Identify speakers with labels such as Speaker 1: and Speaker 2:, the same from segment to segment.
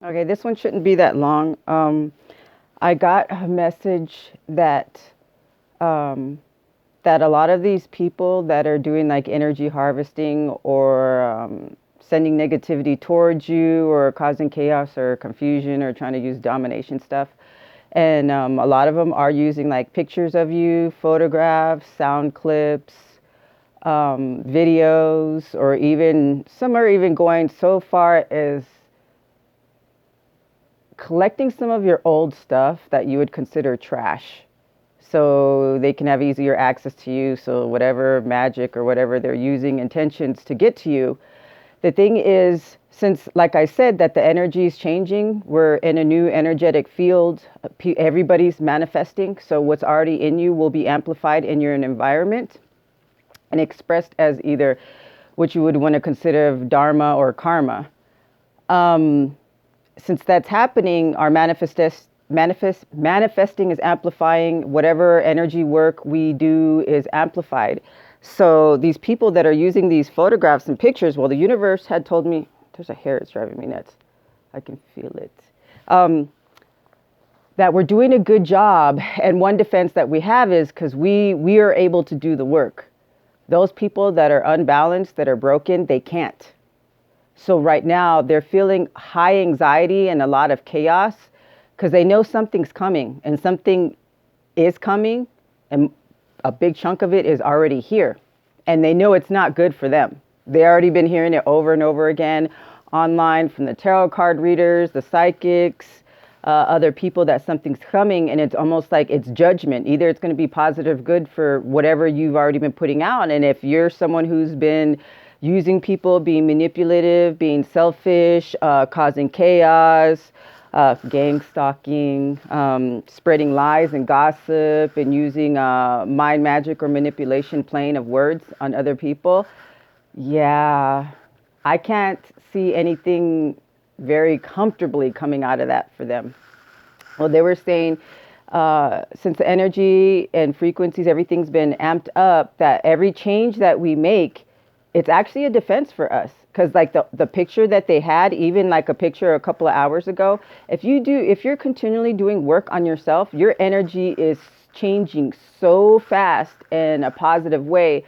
Speaker 1: Okay, this one shouldn't be that long. I got a message um, that a lot of these people that are doing like energy harvesting or sending negativity towards you or causing chaos or confusion or trying to use domination stuff. And a lot of them are using like pictures of you, photographs, sound clips, videos, or even some are even going so far as collecting some of your old stuff that you would consider trash so they can have easier access to you. So, whatever magic or whatever they're using intentions to get to you. The thing is, since, like I said, that the energy is changing, we're in a new energetic field. Everybody's manifesting. So, what's already in you will be amplified in your environment and expressed as either what you would want to consider dharma or karma. Um, since that's happening, our manifesting is amplifying. Whatever energy work we do is amplified. So these people that are using these photographs and pictures, well, the universe had told me, there's a hair that's driving me nuts. I can feel it. Um, that we're doing a good job. And one defense that we have is because we are able to do the work. Those people that are unbalanced, that are broken, they can't. So right now they're feeling high anxiety and a lot of chaos because they know something's coming and something is coming and a big chunk of it is already here. And they know it's not good for them. They already been hearing it over and over again online from the tarot card readers, the psychics, other people that something's coming and it's almost like it's judgment. Either it's going to be positive, good for whatever you've already been putting out. And if you're someone who's been using people, being manipulative, being selfish, causing chaos, gang stalking, spreading lies and gossip, and using mind magic or manipulation playing of words on other people. Yeah, I can't see anything very comfortably coming out of that for them. Well, they were saying since the energy and frequencies, everything's been amped up, that every change that we make, it's actually a defense for us. Because like the picture that they had, even like a picture a couple of hours ago, if you're continually doing work on yourself, your energy is changing so fast in a positive way.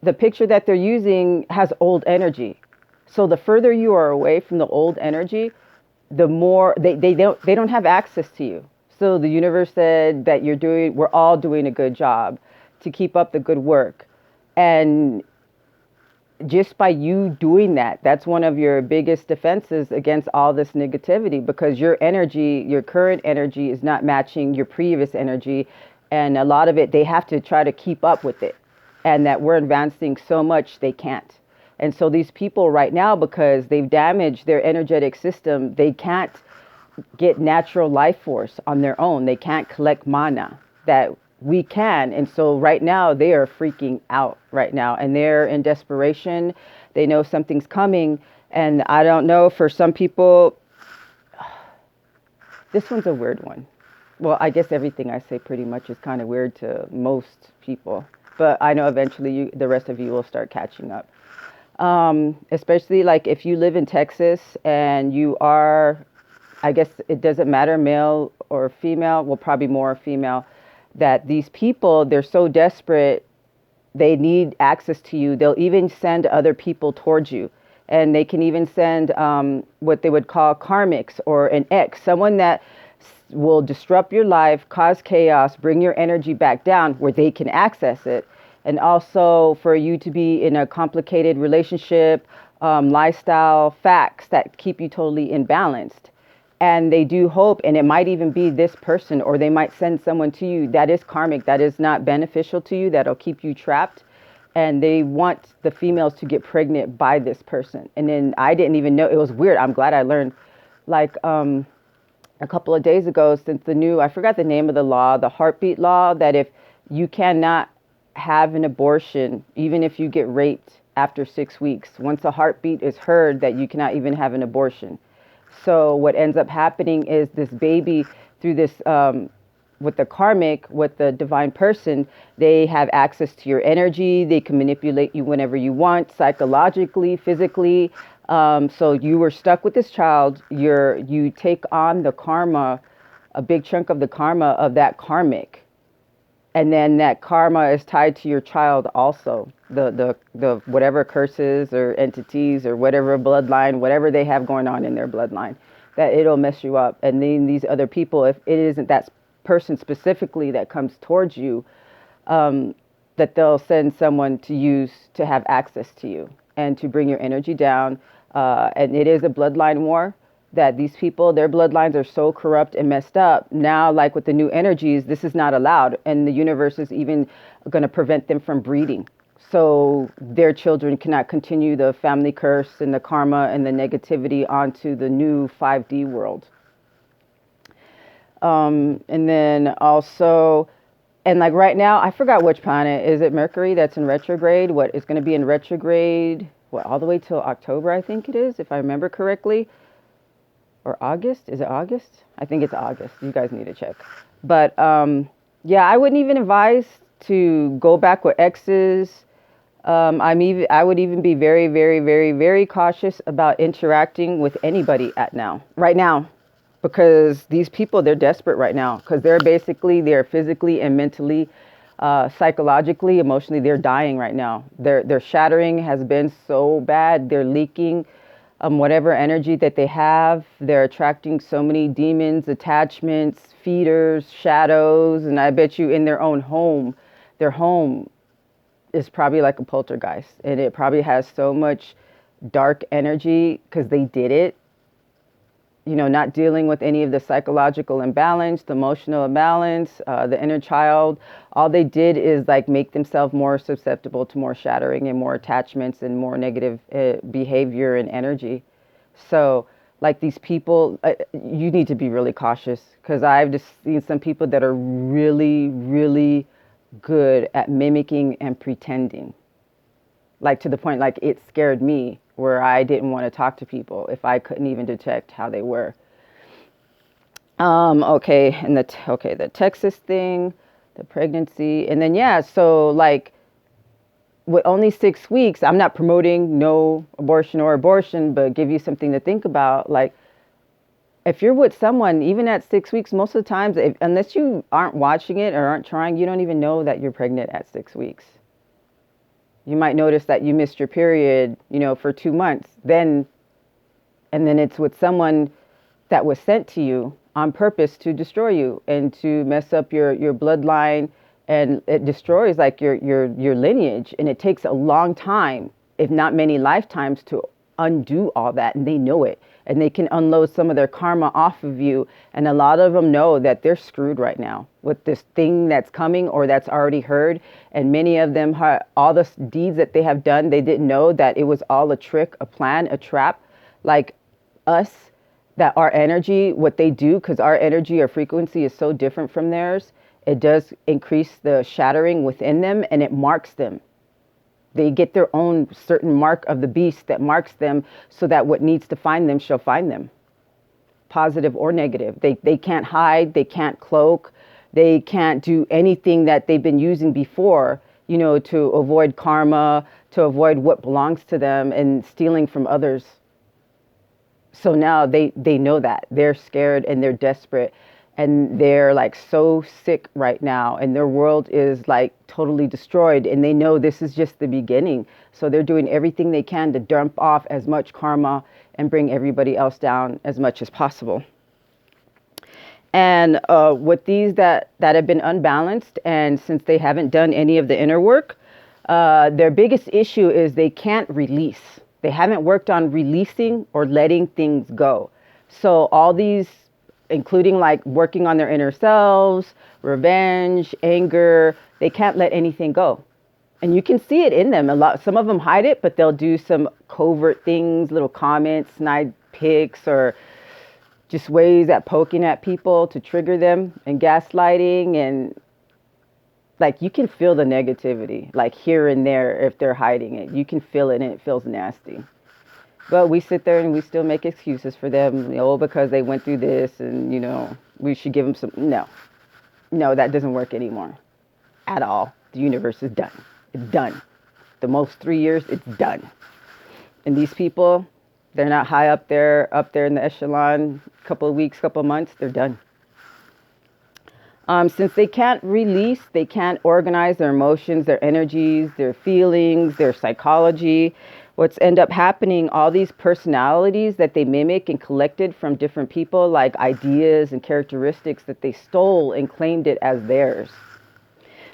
Speaker 1: The picture that they're using has old energy. So the further you are away from the old energy, the more they don't have access to you. So the universe said that we're all doing a good job to keep up the good work. And just by you doing that, that's one of your biggest defenses against all this negativity because your energy, your current energy is not matching your previous energy. And a lot of it, they have to try to keep up with it. And that we're advancing so much, they can't. And so these people right now, because they've damaged their energetic system, they can't get natural life force on their own. They can't collect mana that we can. And so right now they are freaking out right now and they're in desperation. They know something's coming. And I don't know, for some people, this one's a weird one. Well, I guess everything I say pretty much is kind of weird to most people. But I know eventually the rest of you will start catching up. Especially like if you live in Texas and you are, I guess it doesn't matter, male or female, well, probably more female, that these people, they're so desperate, they need access to you. They'll even send other people towards you. And they can even send what they would call karmics or an ex, someone that will disrupt your life, cause chaos, bring your energy back down where they can access it. And also for you to be in a complicated relationship, lifestyle, facts that keep you totally imbalanced. And they do hope, and it might even be this person, or they might send someone to you that is karmic, that is not beneficial to you, that'll keep you trapped. And they want the females to get pregnant by this person. And then I didn't even know, it was weird. I'm glad I learned. Like a couple of days ago, since the new, I forgot the name of the law, the heartbeat law, that if you cannot have an abortion, even if you get raped after 6 weeks, once a heartbeat is heard, that you cannot even have an abortion. So what ends up happening is this baby, through this, with the karmic, with the divine person, they have access to your energy. They can manipulate you whenever you want, psychologically, physically. So you were stuck with this child. You take on the karma, a big chunk of the karma of that karmic. And then that karma is tied to your child also. The whatever curses or entities or whatever bloodline, whatever they have going on in their bloodline, that it'll mess you up. And then these other people, if it isn't that person specifically that comes towards you, that they'll send someone to use to have access to you and to bring your energy down. And it is a bloodline war that these people, their bloodlines are so corrupt and messed up. Now, like with the new energies, this is not allowed. And the universe is even going to prevent them from breeding. So their children cannot continue the family curse and the karma and the negativity onto the new 5D world. And then also, and like right now, I forgot which planet. Is it Mercury that's in retrograde? What is going to be in retrograde? What, all the way till October, I think it is, if I remember correctly. Or August? Is it August? I think it's August. You guys need to check. But yeah, I wouldn't even advise to go back with exes. I would even be very, very, very, very cautious about interacting with anybody right now, because these people, they're desperate right now because they're physically and mentally, psychologically, emotionally, they're dying right now. Their shattering has been so bad. They're leaking whatever energy that they have. They're attracting so many demons, attachments, feeders, shadows, and I bet you in their own home, their home is probably like a poltergeist, and it probably has so much dark energy because they did it. You know, not dealing with any of the psychological imbalance, the emotional imbalance, the inner child. All they did is like make themselves more susceptible to more shattering and more attachments and more negative behavior and energy. So like these people, you need to be really cautious, because I've just seen some people that are really, really good at mimicking and pretending. Like to the point, like it scared me, where I didn't want to talk to people if I couldn't even detect how they were. Okay, and the Texas thing, the pregnancy, and then yeah, so like with only 6 weeks, I'm not promoting no abortion, but give you something to think about. Like if you're with someone, even at 6 weeks, most of the times, unless you aren't watching it or aren't trying, you don't even know that you're pregnant at 6 weeks. You might notice that you missed your period, for 2 months. And then it's with someone that was sent to you on purpose to destroy you and to mess up your bloodline. And it destroys like your lineage. And it takes a long time, if not many lifetimes, to undo all that. And they know it. And they can unload some of their karma off of you. And a lot of them know that they're screwed right now with this thing that's coming or that's already heard. And many of them, all the deeds that they have done, they didn't know that it was all a trick, a plan, a trap. Like us, that our energy, what they do, because our energy or frequency is so different from theirs, it does increase the shattering within them, and it marks them. They get their own certain mark of the beast that marks them, so that what needs to find them shall find them, positive or negative. They can't hide, they can't cloak, they can't do anything that they've been using before, to avoid karma, to avoid what belongs to them and stealing from others. So now they know that they're scared and they're desperate. And they're like so sick right now, and their world is like totally destroyed, and they know this is just the beginning. So they're doing everything they can to dump off as much karma and bring everybody else down as much as possible. And with these that have been unbalanced, and since they haven't done any of the inner work, their biggest issue is they can't release. They haven't worked on releasing or letting things go. So all these, including like working on their inner selves, revenge, anger, they can't let anything go. And you can see it in them a lot. Some of them hide it, but they'll do some covert things, little comments, snide pics, or just ways at poking at people to trigger them, and gaslighting. And like you can feel the negativity, like here and there, if they're hiding it. You can feel it, and it feels nasty. But we sit there and we still make excuses for them, because they went through this, and, we should give them some. No, that doesn't work anymore at all. The universe is done. It's done. The most 3 years, it's done. And these people, They're not high up there in the echelon. Couple of weeks, couple of months, they're done. Since they can't release, they can't organize their emotions, their energies, their feelings, their psychology. What's end up happening, all these personalities that they mimic and collected from different people, like ideas and characteristics that they stole and claimed it as theirs.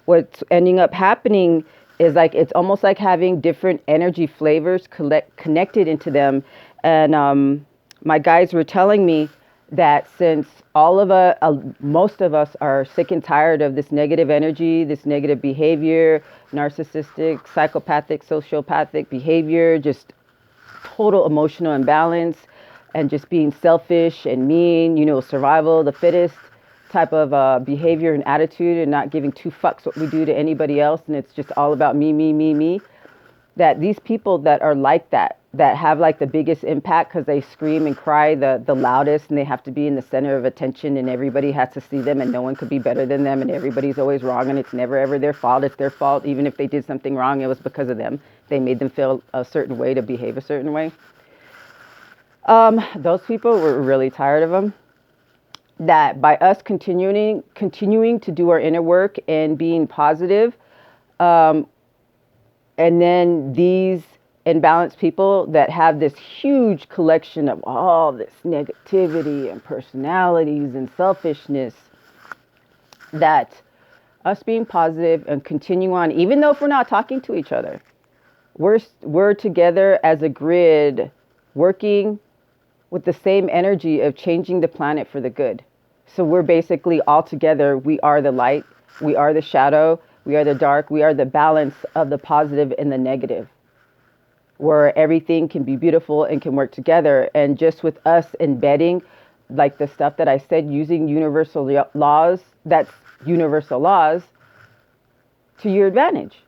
Speaker 1: What's ending up happening is like it's almost like having different energy flavors connected into them. And my guys were telling me that since all of us, most of us are sick and tired of this negative energy, this negative behavior, narcissistic, psychopathic, sociopathic behavior, just total emotional imbalance, and just being selfish and mean, survival, the fittest type of behavior and attitude, and not giving two fucks what we do to anybody else. And it's just all about me, me, me, me. That these people that are like that have like the biggest impact because they scream and cry the loudest, and they have to be in the center of attention, and everybody has to see them, and no one could be better than them, and everybody's always wrong, and it's never ever their fault. It's their fault. Even if they did something wrong, it was because of them. They made them feel a certain way to behave a certain way. Those people, were really tired of them. That by us continuing to do our inner work and being positive, and then these imbalanced people that have this huge collection of all this negativity and personalities and selfishness, that us being positive and continue on, even though if we're not talking to each other, we're together as a grid, working with the same energy of changing the planet for the good. So we're basically all together. We are the light, we are the shadow, we are the dark, we are the balance of the positive and the negative, where everything can be beautiful and can work together. And just with us embedding like the stuff that I said, using universal laws, that's universal laws to your advantage.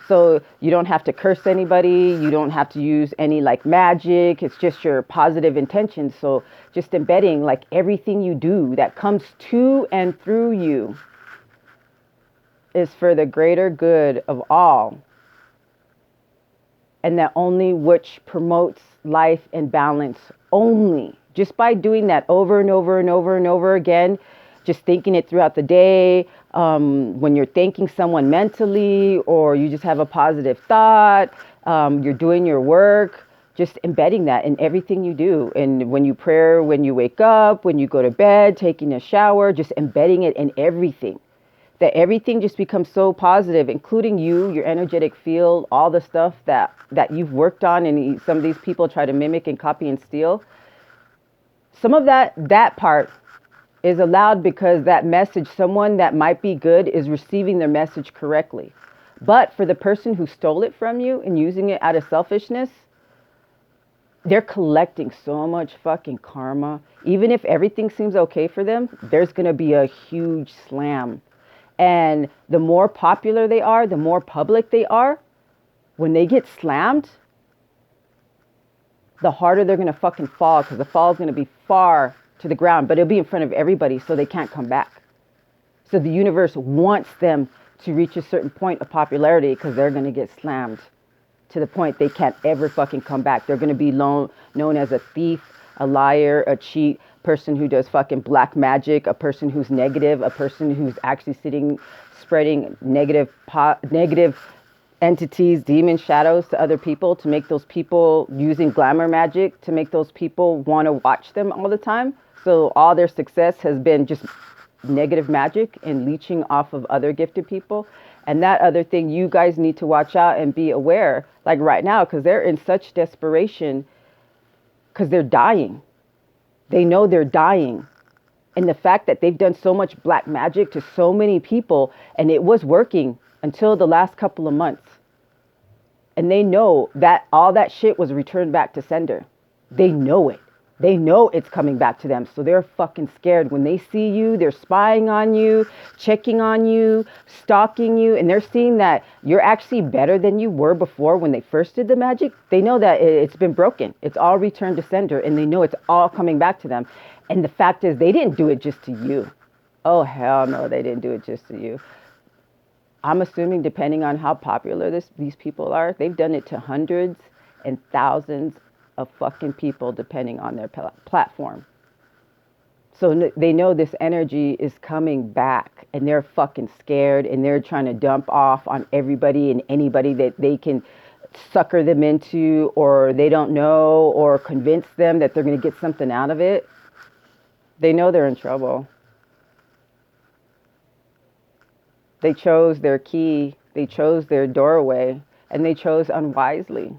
Speaker 1: So you don't have to curse anybody. You don't have to use any like magic. It's just your positive intentions. So just embedding like everything you do that comes to and through you is for the greater good of all. And that only which promotes life and balance only. Just by doing that over and over and over and over again, just thinking it throughout the day, when you're thanking someone mentally, or you just have a positive thought, you're doing your work, just embedding that in everything you do. And when you pray, when you wake up, when you go to bed, taking a shower, just embedding it in everything. That everything just becomes so positive, including you, your energetic field, all the stuff that you've worked on, and some of these people try to mimic and copy and steal. Some of that part is allowed because that message, someone that might be good is receiving their message correctly. But for the person who stole it from you and using it out of selfishness, they're collecting so much fucking karma. Even if everything seems okay for them, there's going to be a huge slam. And the more popular they are, the more public they are, when they get slammed, the harder they're going to fucking fall, because the fall is going to be far to the ground, but it'll be in front of everybody, so they can't come back. So the universe wants them to reach a certain point of popularity, because they're going to get slammed to the point they can't ever fucking come back. They're going to be known as a thief, a liar, a cheat, person who does fucking black magic, a person who's negative, a person who's actually spreading negative entities, demon shadows to other people, to make those people, using glamour magic to make those people want to watch them all the time. So all their success has been just negative magic and leeching off of other gifted people. And that other thing, you guys need to watch out and be aware, like right now, because they're in such desperation, because they're dying. They know they're dying. And the fact that they've done so much black magic to so many people, and it was working until the last couple of months. And they know that all that shit was returned back to sender. They know it. They know it's coming back to them. So they're fucking scared. When they see you, they're spying on you, checking on you, stalking you. And they're seeing that you're actually better than you were before when they first did the magic. They know that it's been broken. It's all returned to sender. And they know it's all coming back to them. And the fact is, they didn't do it just to you. Oh, hell no, they didn't do it just to you. I'm assuming, depending on how popular these people are, they've done it to hundreds and thousands of fucking people depending on their platform. So they know this energy is coming back, and they're fucking scared, and they're trying to dump off on everybody and anybody that they can sucker them into, or they don't know, or convince them that they're going to get something out of it. They know they're in trouble. They chose their key, they chose their doorway, and they chose unwisely.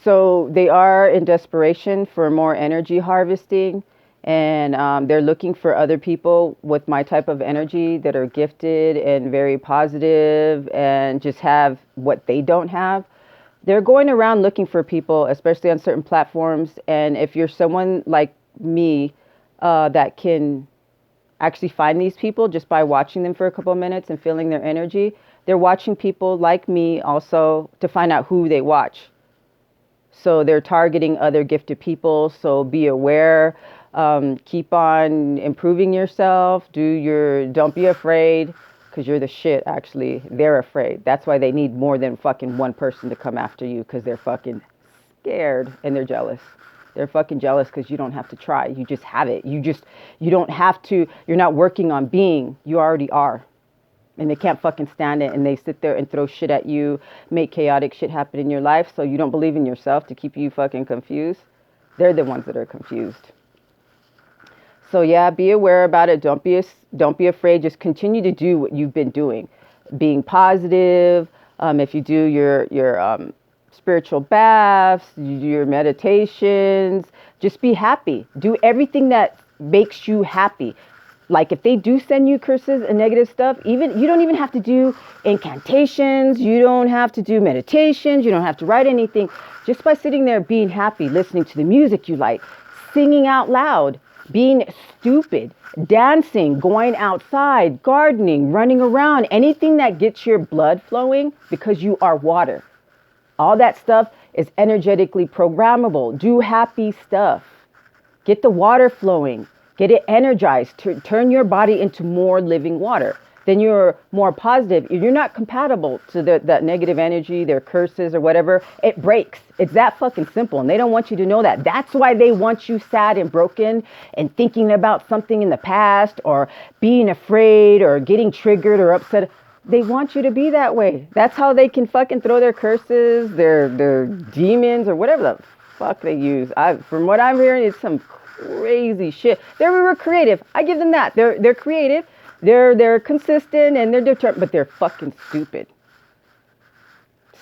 Speaker 1: So they are in desperation for more energy harvesting, and they're looking for other people with my type of energy that are gifted and very positive and just have what they don't have. They're going around looking for people, especially on certain platforms. And if you're someone like me that can actually find these people just by watching them for a couple of minutes and feeling their energy, they're watching people like me also to find out who they watch. So they're targeting other gifted people. So be aware. Keep on improving yourself. Don't be afraid, because you're the shit, actually. They're afraid. That's why they need more than fucking one person to come after you, because they're fucking scared and they're jealous. They're fucking jealous because you don't have to try. You just have it. You don't have to. You're not working on being. You already are. And they can't fucking stand it, and they sit there and throw shit at you, make chaotic shit happen in your life, so you don't believe in yourself to keep you fucking confused. They're the ones that are confused. So yeah, be aware about it. Don't be afraid. Just continue to do what you've been doing, being positive. If you do your spiritual baths, you do your meditations, just be happy. Do everything that makes you happy. Like if they do send you curses and negative stuff, you don't even have to do incantations. You don't have to do meditations. You don't have to write anything. Just by sitting there being happy, listening to the music you like, singing out loud, being stupid, dancing, going outside, gardening, running around, anything that gets your blood flowing, because you are water. All that stuff is energetically programmable. Do happy stuff. Get the water flowing. Get it energized. Turn your body into more living water. Then you're more positive. You're not compatible to that negative energy, their curses or whatever. It breaks. It's that fucking simple. And they don't want you to know that. That's why they want you sad and broken and thinking about something in the past or being afraid or getting triggered or upset. They want you to be that way. That's how they can fucking throw their curses, their demons or whatever the fuck they use. From what I'm hearing, it's some crazy shit. They were creative. I give them that. They're creative. They're consistent and they're determined, but they're fucking stupid.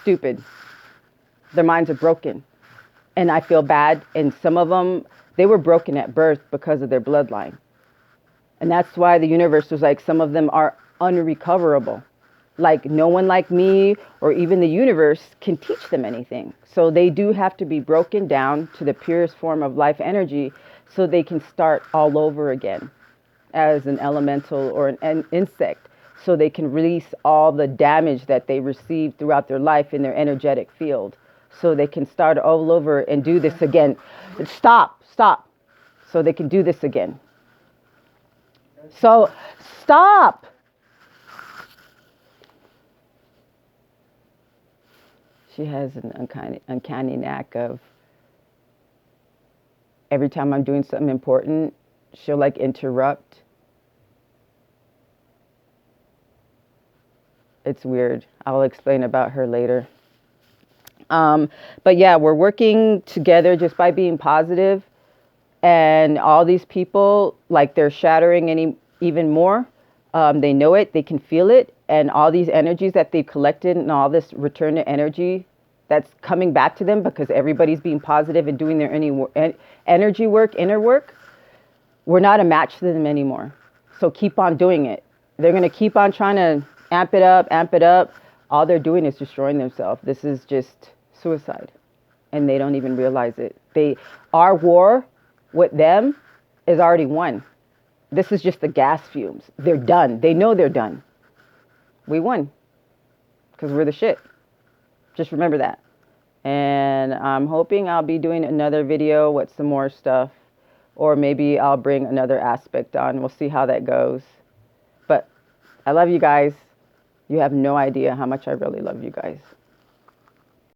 Speaker 1: Stupid. Their minds are broken. And I feel bad. And some of them, they were broken at birth because of their bloodline. And that's why the universe was like, some of them are unrecoverable. Like no one like me or even the universe can teach them anything. So they do have to be broken down to the purest form of life energy so they can start all over again as an elemental or an insect, so they can release all the damage that they received throughout their life in their energetic field, so they can start all over and do this again. Stop. So they can do this again. So stop. She has an uncanny knack of, every time I'm doing something important, she'll like interrupt. It's weird. I'll explain about her later. But yeah, we're working together just by being positive. And all these people, like they're shattering even more. They know it. They can feel it. And all these energies that they've collected and all this return to energy that's coming back to them because everybody's being positive and doing their energy work, inner work. We're not a match to them anymore. So keep on doing it. They're going to keep on trying to amp it up. All they're doing is destroying themselves. This is just suicide. And they don't even realize it. Our war with them is already won. This is just the gas fumes. They're done. They know they're done. We won. Because we're the shit. Just remember that. And I'm hoping I'll be doing another video with some more stuff. Or maybe I'll bring another aspect on. We'll see how that goes. But I love you guys. You have no idea how much I really love you guys.